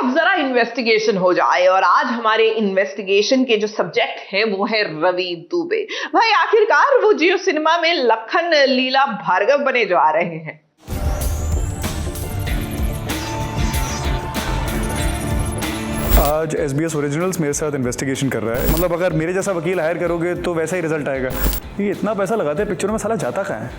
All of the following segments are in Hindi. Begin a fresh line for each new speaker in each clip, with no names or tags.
अब जरा इन्वेस्टिगेशन हो जाए। और आज हमारे इन्वेस्टिगेशन के जो सब्जेक्ट है वो है रवि दुबे। भाई आखिरकार वो जियो सिनेमा में लखन लीला भार्गव बने जो आ रहे हैं।
आज SBS ओरिजिनल्स मेरे साथ इन्वेस्टिगेशन कर रहा है। मतलब अगर मेरे जैसा वकील हायर करोगे तो वैसा ही रिजल्ट आएगा। ये इतना पैसा लगाते हैं पिक्चरों में, साला जाता कहाँ है?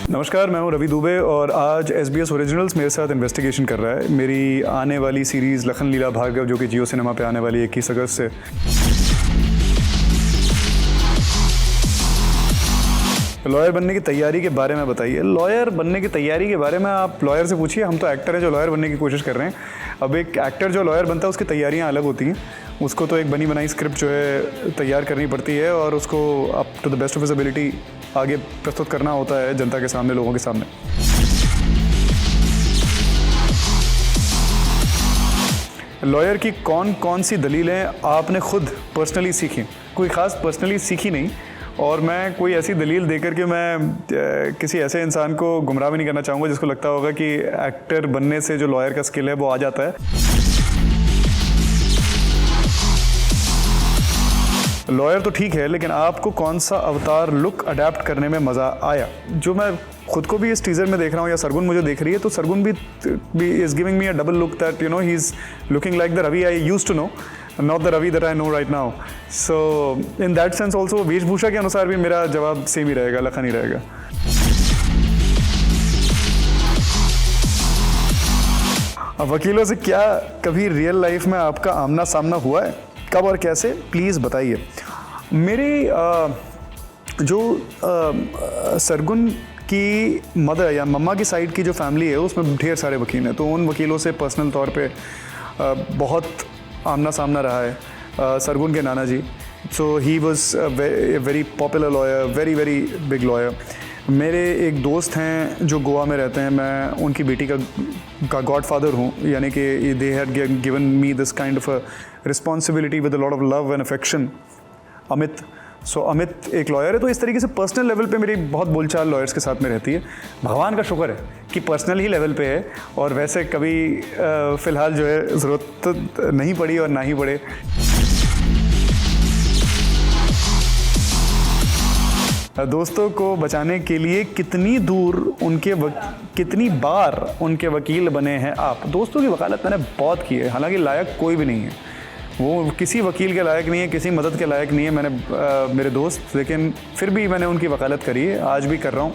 नमस्कार, मैं हूं रवि दुबे और आज SBS ओरिजिनल्स मेरे साथ इन्वेस्टिगेशन कर रहा है। मेरी आने वाली सीरीज़ लखन लीला भार्गव जो कि जियो सिनेमा पे आने वाली 21 अगस्त से। लॉयर बनने की तैयारी के बारे में बताइए। लॉयर बनने की तैयारी के बारे में आप लॉयर से पूछिए। हम तो एक्टर हैं जो लॉयर बनने की कोशिश कर रहे हैं। अब एक एक्टर जो लॉयर बनता है उसकी तैयारियां अलग होती हैं। उसको तो एक बनी बनाई स्क्रिप्ट जो है तैयार करनी पड़ती है और उसको up to the best of his ability आगे प्रस्तुत करना होता है जनता के सामने, लोगों के सामने। लॉयर की कौन कौन सी दलीलें आपने खुद पर्सनली सीखी? कोई ख़ास पर्सनली सीखी नहीं, और मैं कोई ऐसी दलील देकर के मैं किसी ऐसे इंसान को गुमराह भी नहीं करना चाहूँगा जिसको लगता होगा कि एक्टर बनने से जो लॉयर का स्किल है वो आ जाता है। लॉयर तो ठीक है, लेकिन आपको कौन सा अवतार लुक अडेप्ट करने में मज़ा आया? जो मैं खुद को भी इस टीज़र में देख रहा हूँ या सरगुन मुझे देख रही है, तो सरगुन भी is giving me a double look that you know he is looking like the Ravi I used to know, not the Ravi that I know right now. So in that sense also वेशभूषा के अनुसार भी मेरा जवाब सेम ही रहेगा, लखन ही रहेगा। अब वकीलों से क्या कभी रियल लाइफ में आपका आमना सामना हुआ है? कब और कैसे, प्लीज़ बताइए। मेरी जो सरगुन की मदर या मम्मा की साइड की जो फैमिली है उसमें ढेर सारे वकील हैं, तो उन वकीलों से पर्सनल तौर पे बहुत आमना सामना रहा है। सरगुन के नाना ji, so he was very popular lawyer, very very big lawyer. मेरे एक दोस्त हैं जो गोवा में रहते हैं, मैं उनकी बेटी का गॉडफादर हूँ, यानी कि they had given me this kind of a responsibility with a lot of love and affection. Amit, so Amit एक लॉयर है, तो इस तरीके से पर्सनल लेवल पे मेरी बहुत बोलचाल लॉयर्स के साथ में रहती है। भगवान का शुक्र है कि पर्सनल ही लेवल पे है, और वैसे कभी फ़िलहाल जो है ज़रूरत नहीं पड़ी और ना ही पड़े। दोस्तों को बचाने के लिए कितनी बार उनके वकील बने हैं आप? दोस्तों की वकालत मैंने बहुत की है, हालांकि लायक कोई भी नहीं है, वो किसी वकील के लायक नहीं है, किसी मदद के लायक नहीं है मेरे दोस्त, लेकिन फिर भी मैंने उनकी वकालत करी है, आज भी कर रहा हूँ।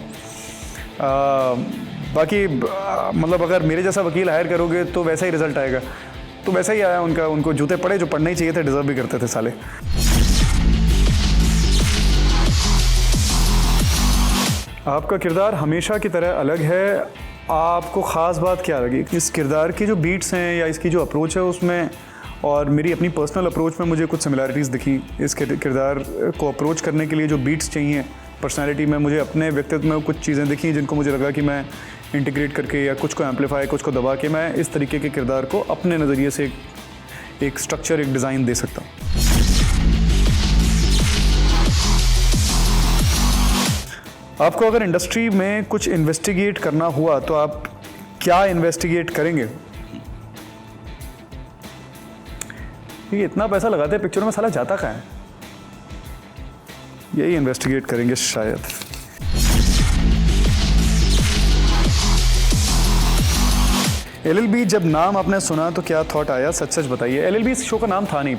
बाकी मतलब अगर मेरे जैसा वकील हायर करोगे तो वैसा ही रिजल्ट आएगा, तो वैसा ही आया उनका। उनको जूते पड़े जो पड़ने ही चाहिए थे, डिज़र्व भी करते थे साले। आपका किरदार हमेशा की तरह अलग है, आपको ख़ास बात क्या लगी? इस किरदार की जो बीट्स हैं या इसकी जो अप्रोच है उसमें और मेरी अपनी पर्सनल अप्रोच में मुझे कुछ सिमिलैरिटीज़ दिखी। इस किरदार को अप्रोच करने के लिए जो बीट्स चाहिए पर्सनैलिटी में, मुझे अपने व्यक्तित्व में कुछ चीज़ें दिखी जिनको मुझे लगा कि मैं इंटीग्रेट करके या कुछ को एम्पलीफाई, कुछ को दबा के मैं इस तरीके के किरदार को अपने नज़रिए से एक स्ट्रक्चर, एक डिज़ाइन दे सकता हूँ। आपको अगर इंडस्ट्री में कुछ इन्वेस्टिगेट करना हुआ तो आप क्या इन्वेस्टिगेट करेंगे? ये इतना पैसा लगाते हैं पिक्चरों में, साला जाता कहाँ है? यही इन्वेस्टिगेट करेंगे शायद। LLB जब नाम आपने सुना तो क्या थॉट आया? सच सच बताइए। LLB इस शो का नाम था नहीं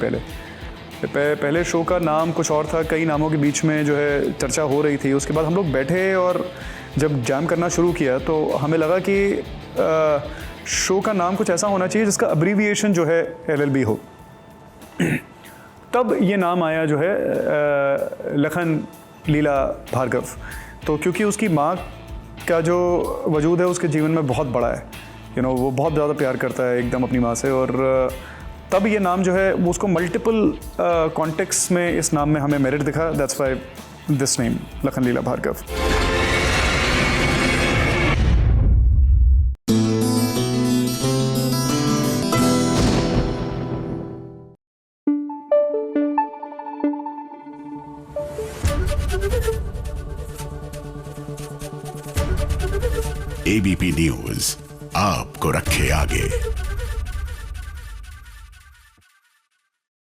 पहले शो का नाम कुछ और था, कई नामों के बीच में जो है चर्चा हो रही थी। उसके बाद हम लोग बैठे और जब जैम करना शुरू किया तो हमें लगा कि शो का नाम कुछ ऐसा होना चाहिए जिसका अब्रीविएशन जो है LLB हो। तब ये नाम आया जो है लखन लीला भार्गव। तो क्योंकि उसकी माँ का जो वजूद है उसके जीवन में बहुत बड़ा है, वो बहुत ज़्यादा प्यार करता है एकदम अपनी माँ से, और तब ये नाम जो है वो उसको मल्टीपल कॉन्टेक्स्ट में इस नाम में हमें मेरिट दिखा। That's why this name Lakhan Leela Bhargav.
ABP News आपको रखे आगे।